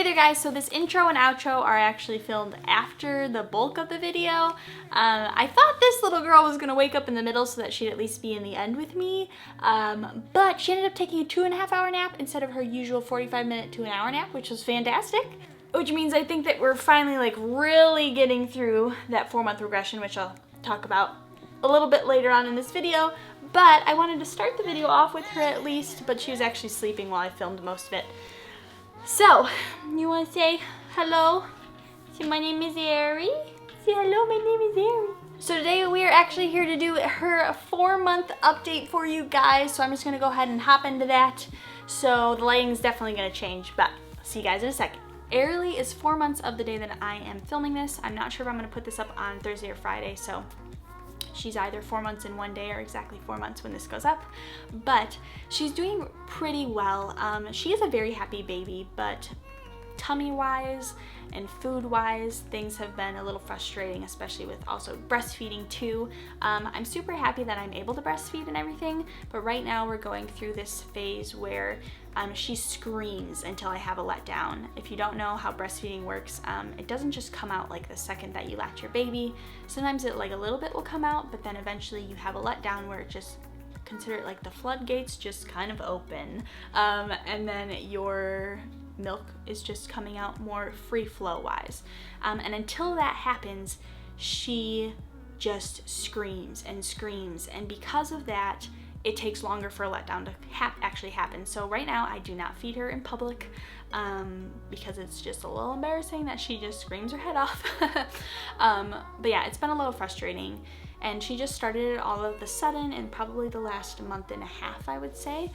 Hey there guys, so this intro and outro are actually filmed after the bulk of the video. I thought this little girl was gonna wake up in the middle so that she'd at least be in the end with me, but she ended up taking a 2.5-hour nap instead of her usual 45-minute to an hour nap, which was fantastic. Which means I think that we're finally like really getting through that 4-month regression, which I'll talk about a little bit later on in this video. But I wanted to start the video off with her at least, but she was actually sleeping while I filmed most of it. So, you want to say hello? Say my name is Aerilee. Say hello, my name is Aerilee. So today we are actually here to do her 4-month update for you guys. So I'm just going to go ahead and hop into that. So the lighting is definitely going to change, but see you guys in a second. Aerilee is 4 months of the day that I am filming this. I'm not sure if I'm going to put this up on Thursday or Friday, so she's either 4 months in one day or exactly 4 months when this goes up, but she's doing pretty well. She is a very happy baby, but tummy-wise and food-wise, things have been a little frustrating, especially with also breastfeeding too. I'm super happy that I'm able to breastfeed and everything, but right now we're going through this phase where she screams until I have a letdown. If you don't know how breastfeeding works, it doesn't just come out like the second that you latch your baby. Sometimes it like a little bit will come out, but then eventually you have a letdown where it just, consider it like the floodgates just kind of open, and then your milk is just coming out more free flow wise, and until that happens she just screams and screams, and because of that it takes longer for a letdown to actually happen. So right now I do not feed her in public because it's just a little embarrassing that she just screams her head off. But yeah, it's been a little frustrating, and she just started it all of a sudden in probably the last month and a half, I would say.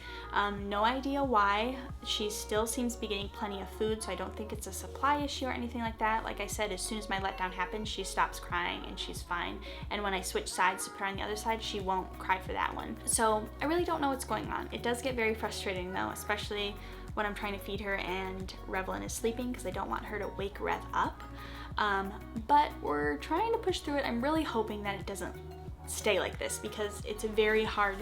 No idea why. She still seems to be getting plenty of food, so I don't think it's a supply issue or anything like that. Like I said, as soon as my letdown happens, she stops crying and she's fine. And when I switch sides to put her on the other side, she won't cry for that one. So I really don't know what's going on. It does get very frustrating though, especially when I'm trying to feed her and Revelyn is sleeping, because I don't want her to wake Rev up. But we're trying to push through it. I'm really hoping that it doesn't stay like this, because it's very hard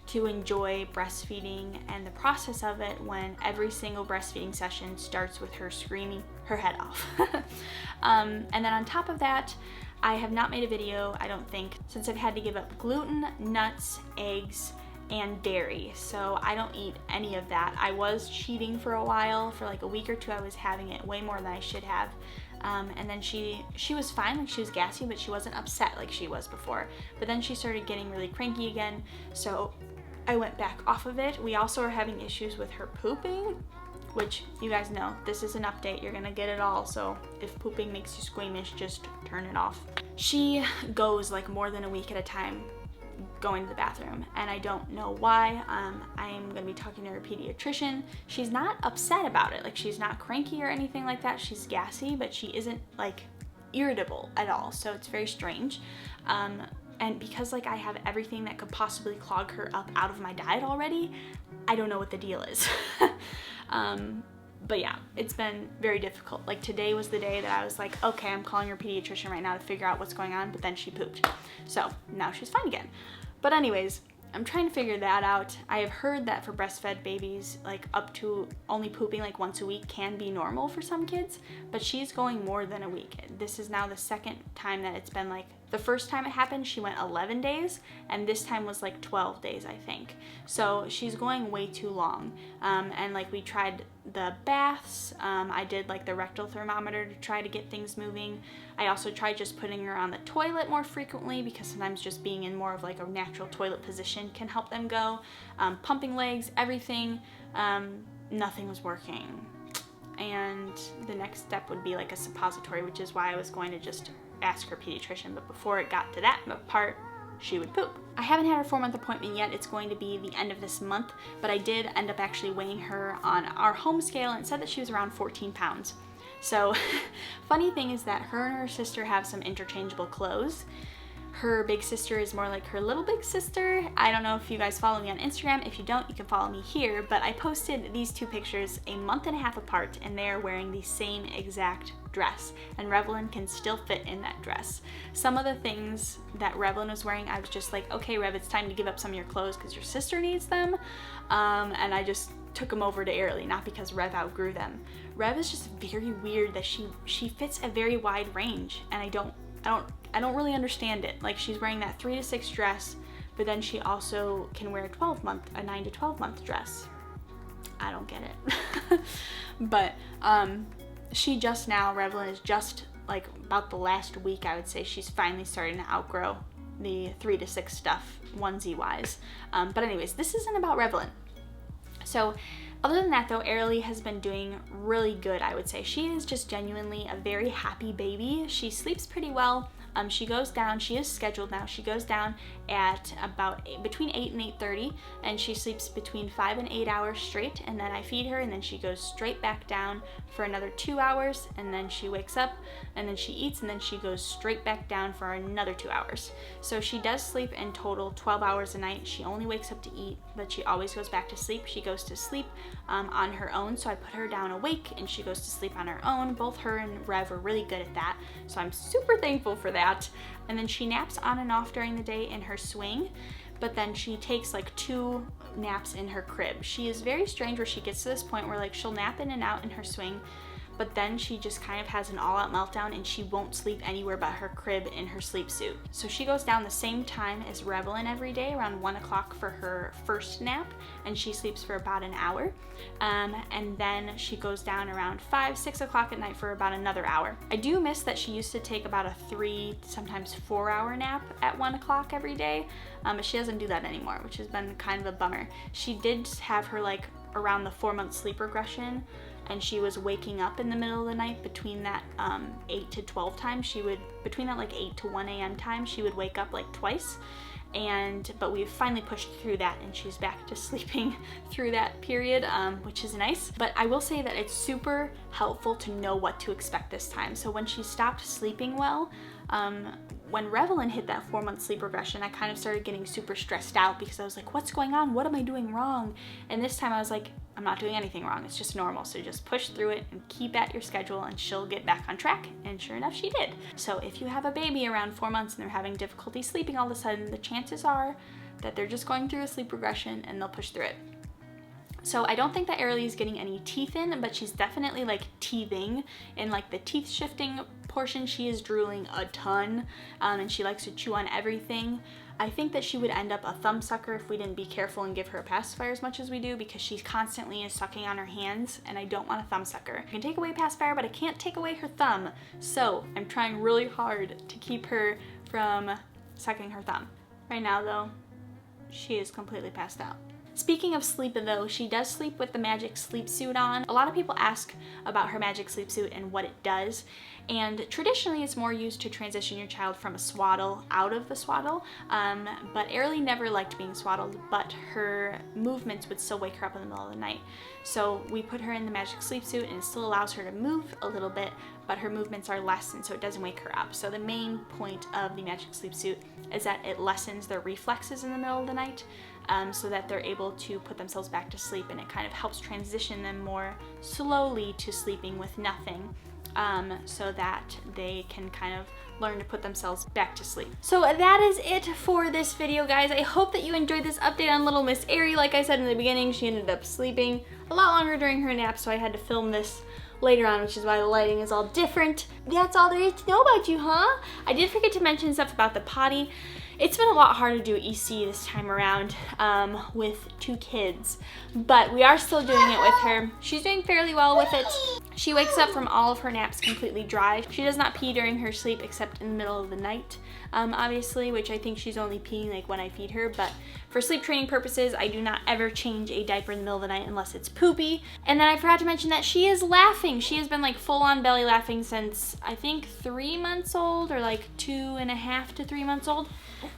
to enjoy breastfeeding and the process of it when every single breastfeeding session starts with her screaming her head off. And then on top of that, I have not made a video, I don't think, since I've had to give up gluten, nuts, eggs, and dairy. So I don't eat any of that. I was cheating for a while. For like a week or two I was having it way more than I should have. And then she was fine, like she was gassy, but she wasn't upset like she was before. But then she started getting really cranky again, so I went back off of it. We also are having issues with her pooping, which you guys know, this is an update, you're gonna get it all, so if pooping makes you squeamish, just turn it off. She goes like more than a week at a time going to the bathroom, and I don't know why. I am going to be talking to her pediatrician. She's not upset about it, like she's not cranky or anything like that. She's gassy, but she isn't like irritable at all, so it's very strange. And because like I have everything that could possibly clog her up out of my diet already, I don't know what the deal is. But yeah, it's been very difficult. Like today was the day that I was like, okay, I'm calling her pediatrician right now to figure out what's going on, but then she pooped. So now she's fine again. But anyways, I'm trying to figure that out. I have heard that for breastfed babies, like up to only pooping like once a week can be normal for some kids, but she's going more than a week. This is now the second time that it's been like, the first time it happened, she went 11 days, and this time was like 12 days, I think. So she's going way too long. And like we tried the baths, I did like the rectal thermometer to try to get things moving. I also tried just putting her on the toilet more frequently, because sometimes just being in more of like a natural toilet position can help them go. Pumping legs, everything, nothing was working. And the next step would be like a suppository, which is why I was going to just ask her pediatrician, but before it got to that part, she would poop. I haven't had her 4-month appointment yet. It's going to be the end of this month, but I did end up actually weighing her on our home scale, and it said that she was around 14 pounds. So funny thing is that her and her sister have some interchangeable clothes. Her big sister is more like her little big sister. I don't know if you guys follow me on Instagram. If you don't, you can follow me here, but I posted these two pictures a month and a half apart, and they're wearing the same exact dress, and Revelyn can still fit in that dress. Some of the things that Revelyn was wearing, I was just like, okay, Rev, it's time to give up some of your clothes because your sister needs them, and I just took them over to Aerilee, not because Rev outgrew them. Rev is just very weird that she fits a very wide range, and I don't really understand it. Like, she's wearing that 3 to 6 dress, but then she also can wear a 9 to 12 month dress. I don't get it. But she just now, Revlin is just like about the last week, I would say, she's finally starting to outgrow the 3 to 6 stuff, onesie wise. But anyways, this isn't about Revlin. So other than that though, Aerilee has been doing really good, I would say. She is just genuinely a very happy baby. She sleeps pretty well. She goes down, she is scheduled now, she goes down at about between 8 and 8:30, and she sleeps between 5 and 8 hours straight, and then I feed her, and then she goes straight back down for another 2 hours, and then she wakes up, and then she eats, and then she goes straight back down for another 2 hours. So she does sleep in total 12 hours a night. She only wakes up to eat, but she always goes back to sleep. She goes to sleep on her own, so I put her down awake, and she goes to sleep on her own. Both her and Rev are really good at that, so I'm super thankful for that. And then she naps on and off during the day in her swing, but then she takes like 2 naps in her crib. She is very strange where she gets to this point where like she'll nap in and out in her swing, but then she just kind of has an all-out meltdown and she won't sleep anywhere but her crib in her sleep suit. So she goes down the same time as Revlin every day, around 1 o'clock for her first nap, and she sleeps for about an hour. And then she goes down around 5, 6 o'clock at night for about another hour. I do miss that she used to take about a 3, sometimes 4 hour nap at 1 o'clock every day, but she doesn't do that anymore, which has been kind of a bummer. She did have her like around the 4-month sleep regression, and she was waking up in the middle of the night between that 8 to 12 time. She would, between that like 8 to 1 a.m. time, she would wake up like twice. But we've finally pushed through that, and she's back to sleeping through that period, which is nice. But I will say that it's super helpful to know what to expect this time. So when she stopped sleeping well, when Revlin hit that 4-month sleep regression, I kind of started getting super stressed out because I was like, what's going on? What am I doing wrong? And this time I was like, I'm not doing anything wrong. It's just normal. So just push through it and keep at your schedule, and she'll get back on track. And sure enough, she did. So if you have a baby around 4 months and they're having difficulty sleeping all of a sudden, the chances are that they're just going through a sleep regression and they'll push through it. So I don't think that Aerilee is getting any teeth in, but she's definitely like teething in like the teeth shifting portion. She is drooling a ton, and she likes to chew on everything. I think that she would end up a thumb sucker if we didn't be careful and give her a pacifier as much as we do, because she constantly is sucking on her hands, and I don't want a thumb sucker. I can take away pacifier, but I can't take away her thumb. So I'm trying really hard to keep her from sucking her thumb. Right now though, she is completely passed out. Speaking of sleep though, she does sleep with the Magic Sleep Suit on. A lot of people ask about her Magic Sleep Suit and what it does. And traditionally it's more used to transition your child from a swaddle out of the swaddle. But Aerilee never liked being swaddled, but her movements would still wake her up in the middle of the night. So we put her in the Magic Sleep Suit, and it still allows her to move a little bit, but her movements are lessened, so it doesn't wake her up. So the main point of the Magic Sleep Suit is that it lessens their reflexes in the middle of the night, so that they're able to put themselves back to sleep, and it kind of helps transition them more slowly to sleeping with nothing, so that they can kind of learn to put themselves back to sleep. So that is it for this video, guys. I hope that you enjoyed this update on little Miss Aerie. Like I said in the beginning, she ended up sleeping a lot longer during her nap, so I had to film this later on, which is why the lighting is all different. That's all there is to know about you, huh? I did forget to mention stuff about the potty. It's been a lot harder to do EC this time around with 2 kids, but we are still doing it with her. She's doing fairly well with it. She wakes up from all of her naps completely dry. She does not pee during her sleep except in the middle of the night, obviously, which I think she's only peeing like when I feed her, but for sleep training purposes, I do not ever change a diaper in the middle of the night unless it's poopy. And then I forgot to mention that she is laughing. She has been like full on belly laughing since I think 3 months old, or like 2.5 to 3 months old.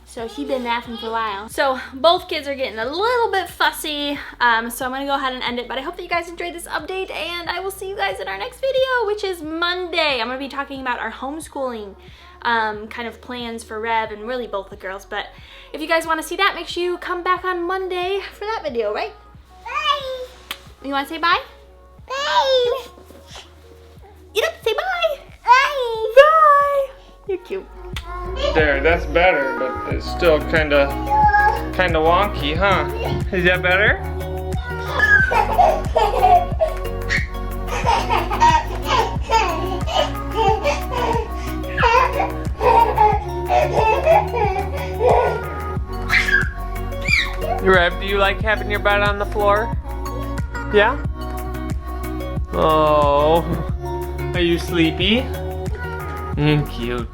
So she's been laughing for a while. So both kids are getting a little bit fussy, so I'm gonna go ahead and end it. But I hope that you guys enjoyed this update, and I will see you guys in our next video, which is Monday. I'm gonna be talking about our homeschooling kind of plans for Rev and really both the girls. But if you guys want to see that, make sure you come back on Monday for that video, right? Bye. You want to say bye? Bye. Get up, say bye. Bye. Bye. You're cute. There, that's better, but it's still kinda wonky, huh? Is that better? Rev, do you like having your butt on the floor? Yeah? Oh, are you sleepy? Cute.